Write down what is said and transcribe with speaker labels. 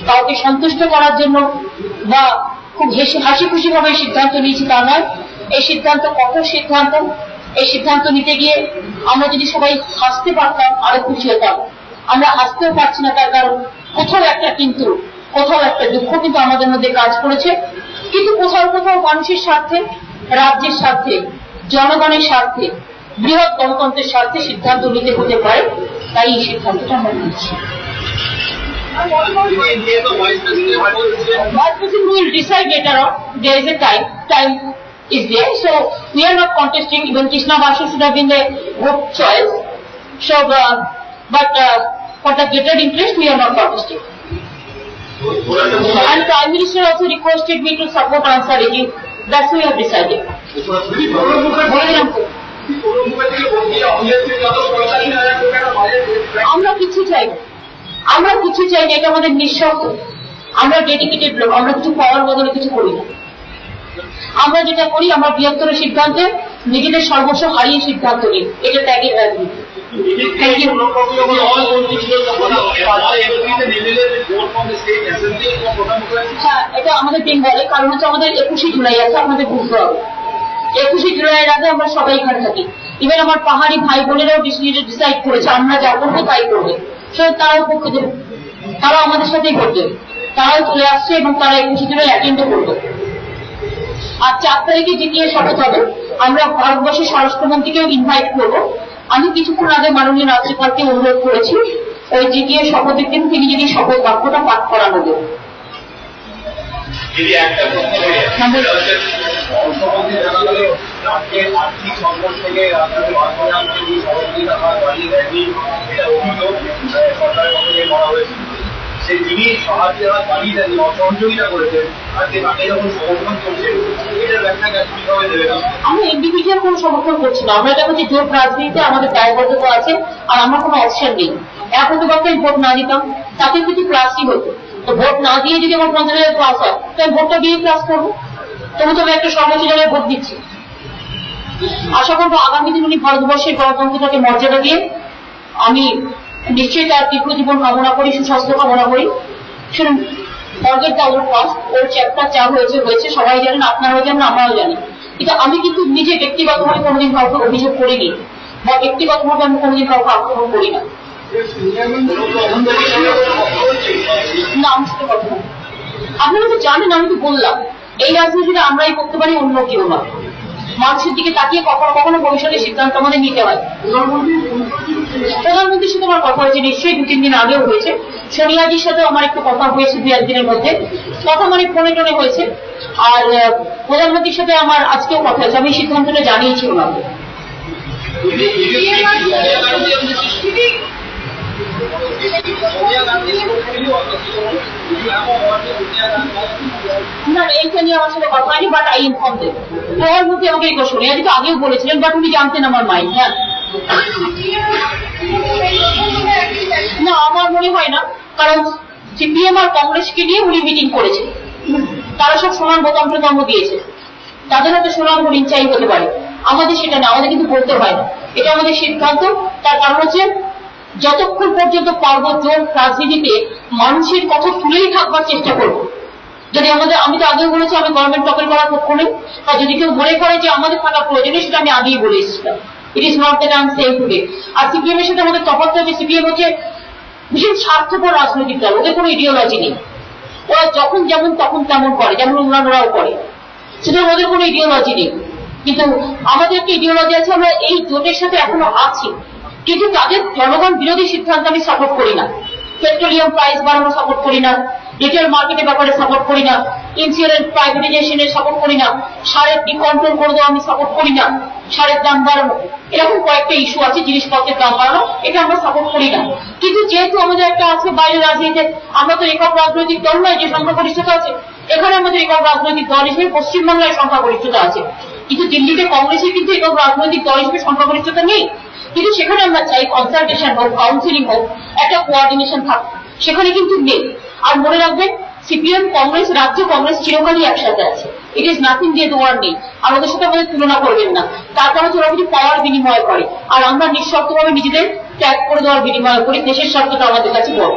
Speaker 1: কাউকে সন্তুষ্ট করার জন্য বা খুব হাসি খুশি ভাবে সিদ্ধান্ত নিয়েছি তা নয়। এই সিদ্ধান্ত কঠোর সিদ্ধান্ত। এই সিদ্ধান্ত নিতে গিয়ে আমরা যদি সবাই হাসতে পারতাম আরো খুশি হতাম। আমরা হাসতেও পারছি না, তার কারণ কোথাও একটা কিন্তু কোথাও একটা দুঃখ কিন্তু আমাদের মধ্যে কাজ করেছে। কিন্তু কোথাও কোথাও মানুষের স্বার্থে, রাজ্যের স্বার্থে, জনগণের স্বার্থে, বৃহৎ গণতন্ত্রের স্বার্থে সিদ্ধান্ত নিতে হতে পারে, তাই এই সিদ্ধান্তটা আমরা নিচ্ছি। Vice President will decide later on. There is a time is there, so we are not contesting. Even Krishna Basu should have been the good choice. So, but for the greater interest, we are not contesting. And Prime Minister also requested me to support Ansar Regime. That's why we have decided. আমরা কিছু চাই না, আমরা কিছু চাই না, এটা আমাদের নিঃশর্ত। আমরা ডেডিকেটেড লোক, আমরা কিছু পাওয়ার বদলে কিছু করি না। আমরা যেটা করি, আমরা বৃহত্তর সিদ্ধান্তে নিজেদের সর্বস্ব হারিয়ে সিদ্ধান্ত নিই, এটা ত্যাগের রাজনীতি। হ্যাঁ, এটা আমাদের বেঙ্গলে, কারণ হচ্ছে আমাদের 21শে জুলাই আছে, আপনাদের বুঝতে হবে। 21শে জুলাইয়ের আগে আমরা সবাই এখানে থাকি। ইভেন আমার পাহাড়ি ভাই বোনেরাও ডিসাইড করেছে আমরা যা করবো তাই করবে। তারাও পক্ষ দেবে, তারাও আমাদের সাথেই করবে, তারাও চলে আসছে এবং তারা 21শে জুলাই অ্যাটেন্ডও করবে। আর 4 তারিখে জিতিয়ে শপথ হবে। আমরা ভারতবর্ষের স্বরাষ্ট্রমন্ত্রীকেও ইনভাইট করবো। আমি কিছুক্ষণ আগে মাননীয় রাজ্যপালকে অনুরোধ করেছি, ওই জিতিয়ে শপথের দিন তিনি যদি শপথ বাক্যটা পাঠ করানো দেন। আর্থিক সংকট থেকে সেই যিনি সাহায্যের হাত বাড়িয়ে দেন, সহযোগিতা করেছেন, আজকে তাকে যখন সমর্থন করছে, এটার ব্যাখ্যা কিভাবে দেবেন? আমরা ইন্ডিভিজুয়াল কোন সমর্থন করছি না, আমরা এটা হচ্ছে জোট রাজনীতিতে আমাদের দায়বদ্ধতা আছে, আর আমার কোনো অপশন নেই। এখন তো বাচ্চাই ভোট না দিতাম তাতে কিছু ক্লাসই হতো, তো ভোট না দিয়ে যদি আমার 50,000 ক্লাস হয় তাই ভোটটা দিয়ে ক্লাস করবো। তবু তবে একটা সর্বোচ্চ জায়গায় ভোট দিচ্ছি। আশা করবো আগামী দিন উনি ভারতবর্ষের গণতন্ত্রটাকে মর্যাদা দিয়ে, আমি নিশ্চয়ই তার দীর্ঘ জীবন কামনা করি, সুস্বাস্থ্য কামনা করি। শুনুন, forget the old past, or chapter যা হয়েছে হয়েছে, সবাই জানেন, আপনারাও জানেন, আমরাও জানি। কিন্তু আমি কিন্তু নিজে ব্যক্তিগতভাবে কোনোদিন কাউকে অভিযোগ করিনি, বা ব্যক্তিগতভাবে আমি কোনোদিন কাউকে আক্রমণ করি না। আপনারা তো জানেন, আমি তো বললাম এই রাজনীতিটা আমরাই করতে পারি, অন্য কেউ না। মানুষের দিকে তাকিয়ে কখনো কখনো ভবিষ্যতের সিদ্ধান্ত আমাদের নিতে হয়। প্রধানমন্ত্রীর সাথে আমার কথা হয়েছে, নিশ্চয়ই 2-3 দিন আগেও হয়েছে। সোনিয়াজির সাথেও আমার একটু কথা হয়েছে 2-1 দিনের মধ্যে, কথা মানে ফোনে টোনে হয়েছে। আর প্রধানমন্ত্রীর সাথে আমার আজকেও কথা হয়েছে, আমি সিদ্ধান্তটা জানিয়েছি ওনাকে। না, এইটা নিয়ে আমার সাথে কথা হয়নি, বাট আই ইনফর্ম দেব। প্রধানমন্ত্রী আমাকে এই কথা আজকে আগেও বলেছিলেন, বাট উনি জানতেন আমার মাইন্ড। হ্যাঁ, না আমার মনে হয় না, কারণ সিপিএম আর কংগ্রেসকে নিয়ে উনি মিটিং করেছে, তারা সব সমান ভোটান্তরকর্ম দিয়েছে, তাদের হয়তো সমান ইনচাই হতে পারে, আমাদের সেটা না, আমাদের কিন্তু বলতে হয় না, এটা আমাদের সিদ্ধান্ত। তার কারণ হচ্ছে যতক্ষণ পর্যন্ত পারব জোট রাজনীতিতে মানুষের কথা তুলেই থাকবার চেষ্টা করবো। যদি আমাদের, আমি তো আগেও বলেছি আমি গভর্নমেন্ট টকেল করার পক্ষ নেই, বা যদি কেউ মনে করে যে আমাদের থাকা প্রয়োজনীয়, সেটা আমি আগেই বলে এসেছিলাম। It is not that I am saying today. আর সিপিএম এর সাথে আমাদের তফাৎ আছে, সিপিএম হচ্ছে ভীষণ স্বার্থপর রাজনৈতিক দল, ওদের কোনো ইডিওলজি নেই, ওরা যখন যেমন তখন তেমন করে, যেমন অন্যান্যরাও করে, সেটা ওদের কোনো ইডিওলজি নেই। কিন্তু আমাদের একটা ইডিওলজি আছে, আমরা এই জোটের সাথে এখনো আছি, কিন্তু তাদের জনগণ বিরোধী সিদ্ধান্ত আমি সাপোর্ট করি না। পেট্রোলিয়াম প্রাইস বাড়ানো সাপোর্ট করি না, রিটেল মার্কেটের ব্যাপারে সাপোর্ট করি না, ইন্স্যুরেন্স প্রাইভেটাইজেশনের সাপোর্ট করি না, সারের ডিকন্ট্রোল করে দেওয়া আমি সাপোর্ট করি না, সারের দাম বাড়ানো, এরকম কয়েকটা ইস্যু আছে, জিনিসপত্রের দাম বাড়ানো, এটা আমরা সাপোর্ট করি না। কিন্তু যেহেতু আমাদের একটা আছে বাইরের রাজনীতিতে, আমরা তো একক রাজনৈতিক দল নয় যে সংখ্যাগরিষ্ঠতা আছে, এখানে আমাদের একক রাজনৈতিক দল হিসেবে পশ্চিমবাংলায় সংখ্যাগরিষ্ঠতা আছে, কিন্তু দিল্লিতে কংগ্রেসের কিন্তু একক রাজনৈতিক দল হিসেবে সংখ্যাগরিষ্ঠতা নেই। কিন্তু সেখানে আমরা চাই কনসালটেশন হোক, কাউন্সিলিং হোক, একটা কোঅর্ডিনেশন থাক, সেখানে কিন্তু নেই। আর মনে রাখবেন, সিপিএম কংগ্রেস, রাজ্য কংগ্রেস চিরকালই একসাথে আছে, ইট ইজ নাথিং দিয়ে দেওয়ার নেই, আর ওদের সাথে আমাদের তুলনা করবেন না। তার কারণ ওরা যদি পাওয়ার বিনিময় করে, আর আমরা নিঃশর্তভাবে নিজেদের ত্যাগ করে দেওয়ার বিনিময় করি, দেশের স্বার্থটা আমাদের কাছে বড়।